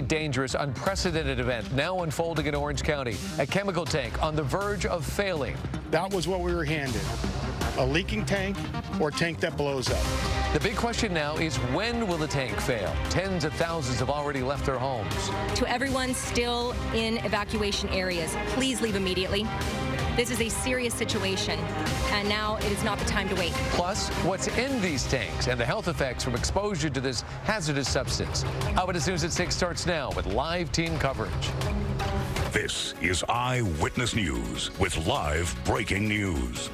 Dangerous, unprecedented event now unfolding in Orange County. A chemical tank on the verge of failing. That was what we were handed. A leaking tank or a tank that blows up. The big question now is, when will the tank fail? Tens of thousands have already left their homes. To everyone still in evacuation areas, please leave immediately. This is a serious situation, and now it is not the time to wait. Plus, what's in these tanks and the health effects from exposure to this hazardous substance. Eyewitness News at 6 starts now with live team coverage. This is Eyewitness News with live breaking news.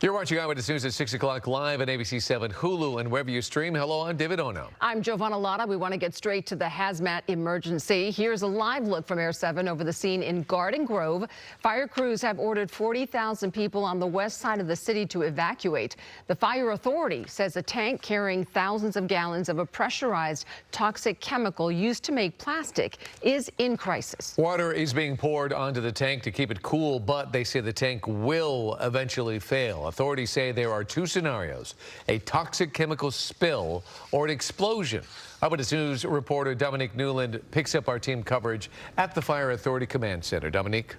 You're watching Eyewitness News at 6 o'clock live on ABC 7, Hulu, and wherever you stream. Hello, I'm David Ono. I'm Giovanna Lotta. We want to get straight to the hazmat emergency. Here's a live look from Air 7 over the scene in Garden Grove. Fire crews have ordered 40,000 people on the west side of the city to evacuate. The fire authority says a tank carrying thousands of gallons of a pressurized toxic chemical used to make plastic is in crisis. Water is being poured onto the tank to keep it cool, but they say the tank will eventually fail. Authorities say there are two scenarios: a toxic chemical spill or an explosion. Eyewitness News reporter Dominique Newland picks up our team coverage at the Fire Authority Command Center. Dominique.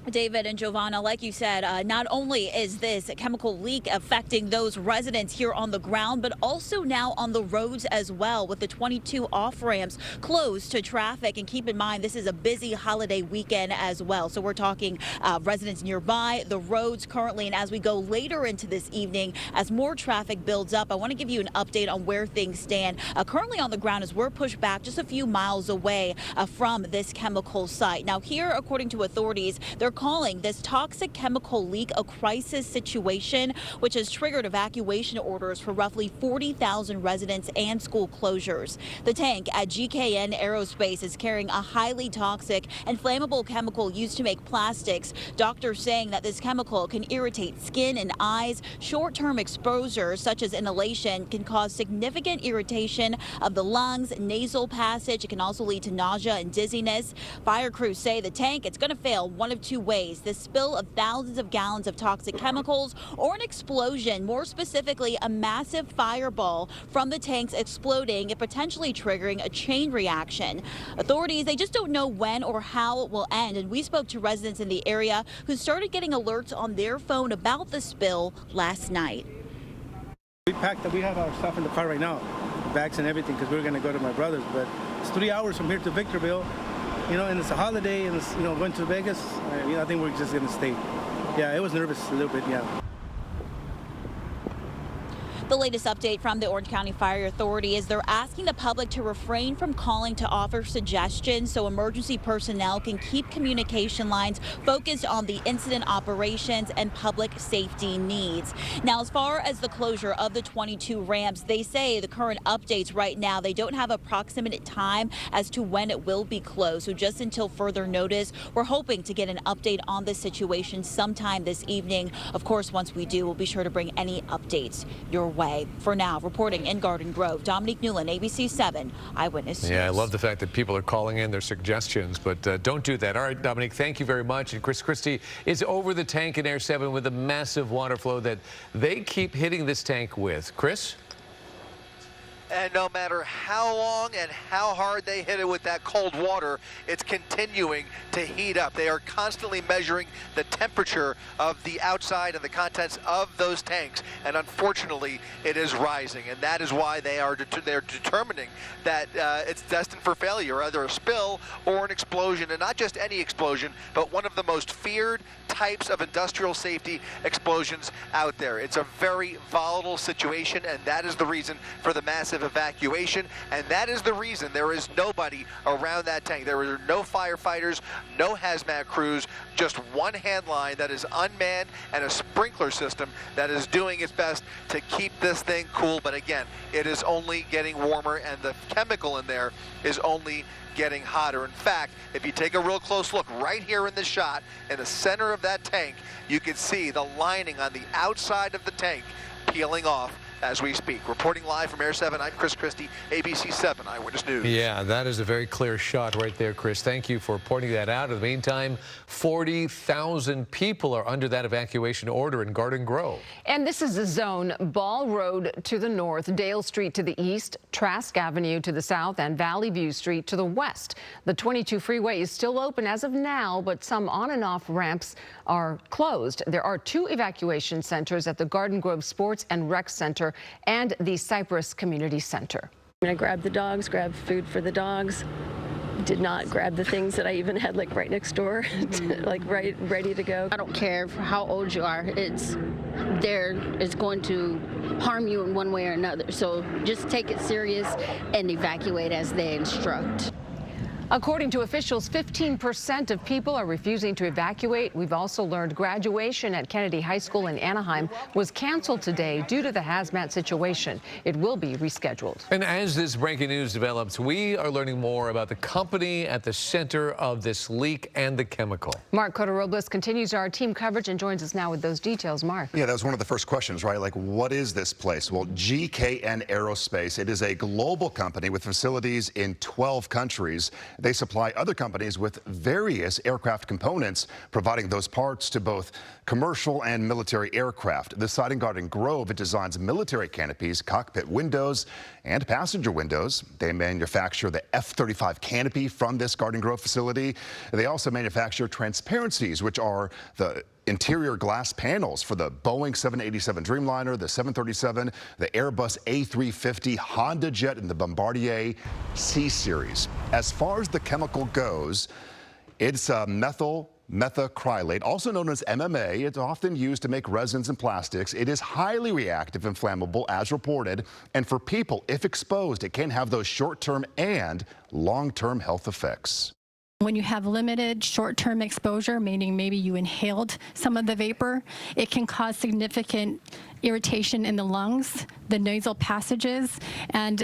David and Giovanna, like you said, not only is this chemical leak affecting those residents here on the ground, but also now on the roads as well, with the 22 off-ramps closed to traffic. And keep in mind, this is a busy holiday weekend as well. So we're talking residents nearby, the roads currently, and as we go later into this evening, as more traffic builds up, I want to give you an update on where things stand. Currently on the ground as we're pushed back just a few miles away from this chemical site. Now here, according to authorities, they're calling this toxic chemical leak a crisis situation, which has triggered evacuation orders for roughly 40,000 residents and school closures. The tank at GKN Aerospace is carrying a highly toxic and flammable chemical used to make plastics. Doctors saying that this chemical can irritate skin and eyes. Short-term exposure, such as inhalation, can cause significant irritation of the lungs, nasal passage. It can also lead to nausea and dizziness. Fire crews say the tank, it's going to fail one of two ways: the spill of thousands of gallons of toxic chemicals, or an explosion, more specifically a massive fireball from the tanks exploding and potentially triggering a chain reaction. Authorities, they just don't know when or how it will end, and we spoke to residents in the area who started getting alerts on their phone about the spill last night. We have our stuff in the car right now, bags and everything, because we're going to go to my brother's, but it's 3 hours from here to Victorville. You know, and it's a holiday, and it's, going to Vegas. I think we're just going to stay. Yeah, it was nervous a little bit, yeah. The latest update from the Orange County Fire Authority is they're asking the public to refrain from calling to offer suggestions so emergency personnel can keep communication lines focused on the incident operations and public safety needs. Now, as far as the closure of the 22 ramps, they say the current updates right now, they don't have a proximate time as to when it will be closed. So just until further notice, we're hoping to get an update on this situation sometime this evening. Of course, once we do, we'll be sure to bring any updates your way. For now, reporting in Garden Grove, Dominique Newland, ABC 7 Eyewitness News. Yeah, I love the fact that people are calling in their suggestions, but don't do that. All right, Dominique, thank you very much. And Chris Christie is over the tank in Air 7 with a massive water flow that they keep hitting this tank with. Chris? And no matter how long and how hard they hit it with that cold water, it's continuing to heat up. They are constantly measuring the temperature of the outside and the contents of those tanks, and unfortunately, it is rising. And that is why they're determining that it's destined for failure, either a spill or an explosion, and not just any explosion, but one of the most feared types of industrial safety explosions out there. It's a very volatile situation, and that is the reason for the massive evacuation, and that is the reason there is nobody around that tank. There are no firefighters, no hazmat crews, just one hand line that is unmanned and a sprinkler system that is doing its best to keep this thing cool. But again, it is only getting warmer, and the chemical in there is only getting hotter. In fact, if you take a real close look right here in this shot, in the center of that tank, you can see the lining on the outside of the tank peeling off as we speak. Reporting live from Air 7, I'm Chris Christie, ABC 7 Eyewitness News. Yeah, that is a very clear shot right there, Chris. Thank you for pointing that out. In the meantime, 40,000 people are under that evacuation order in Garden Grove. And this is the zone: Ball Road to the north, Dale Street to the east, Trask Avenue to the south, and Valley View Street to the west. The 22 freeway is still open as of now, but some on and off ramps are closed. There are 2 evacuation centers at the Garden Grove Sports and Rec Center and the Cypress Community Center. I grabbed the dogs, grabbed food for the dogs. Did not grab the things that I even had like right next door, like ready to go. I don't care how old you are. It's going to harm you in one way or another. So just take it serious and evacuate as they instruct. According to officials, 15% of people are refusing to evacuate. We've also learned graduation at Kennedy High School in Anaheim was canceled today due to the hazmat situation. It will be rescheduled. And as this breaking news develops, we are learning more about the company at the center of this leak and the chemical. Mark Cota-Robles continues our team coverage and joins us now with those details. Mark. Yeah, that was one of the first questions, right? Like, what is this place? Well, GKN Aerospace. It is a global company with facilities in 12 countries. They supply other companies with various aircraft components, providing those parts to both commercial and military aircraft. The site in Garden Grove, it designs military canopies, cockpit windows, and passenger windows. They manufacture the F-35 canopy from this Garden Grove facility. They also manufacture transparencies, which are the interior glass panels for the Boeing 787 Dreamliner, the 737, the Airbus A350, Honda Jet, and the Bombardier C-Series. As far as the chemical goes, it's methyl methacrylate, also known as MMA. It's often used to make resins and plastics. It is highly reactive and flammable, as reported. And for people, if exposed, it can have those short-term and long-term health effects. When you have limited short-term exposure, meaning maybe you inhaled some of the vapor, it can cause significant irritation in the lungs, the nasal passages, and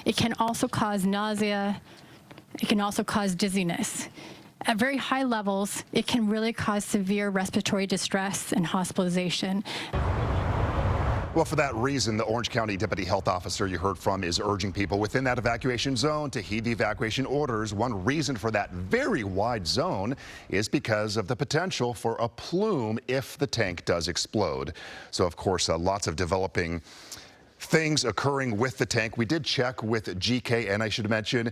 it can also cause nausea. It can also cause dizziness. At very high levels, it can really cause severe respiratory distress and hospitalization. Well, for that reason, the Orange County Deputy Health Officer you heard from is urging people within that evacuation zone to heed the evacuation orders. One reason for that very wide zone is because of the potential for a plume if the tank does explode. So, of course, lots of developing things occurring with the tank. We did check with GKN, I should mention.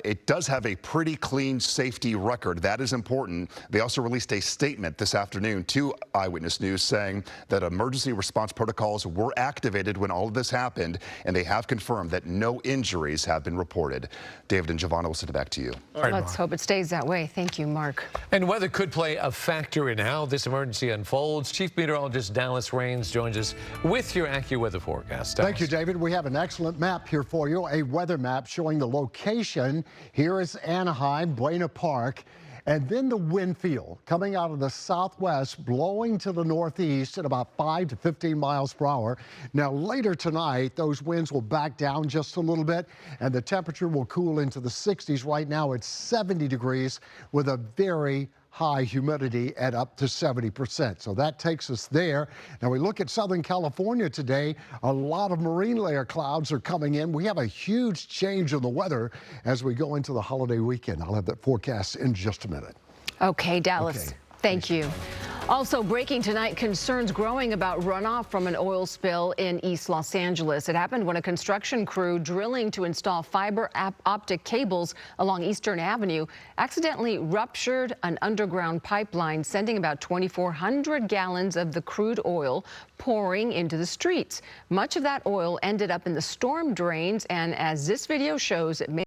It does have a pretty clean safety record. That is important. They also released a statement this afternoon to Eyewitness News saying that emergency response protocols were activated when all of this happened, and they have confirmed that no injuries have been reported. David and Giovanna, we'll send it back to you. All right, let's hope it stays that way. Thank you, Mark. And weather could play a factor in how this emergency unfolds. Chief Meteorologist Dallas Raines joins us with your AccuWeather forecast. Thank you, David. We have an excellent map here for you, a weather map showing the location. Here is Anaheim, Buena Park, and then the wind field coming out of the southwest, blowing to the northeast at about 5 to 15 miles per hour. Now, later tonight, those winds will back down just a little bit, and the temperature will cool into the 60s. Right now, it's 70 degrees with a very high humidity at up to 70%. So that takes us there. Now we look at Southern California today. A lot of marine layer clouds are coming in. We have a huge change in the weather as we go into the holiday weekend. I'll have that forecast in just a minute. Okay, Dallas. Okay. Thank you. Also breaking tonight, concerns growing about runoff from an oil spill in East Los Angeles. It happened when a construction crew drilling to install fiber optic cables along Eastern Avenue accidentally ruptured an underground pipeline, sending about 2,400 gallons of the crude oil pouring into the streets. Much of that oil ended up in the storm drains, and as this video shows, it may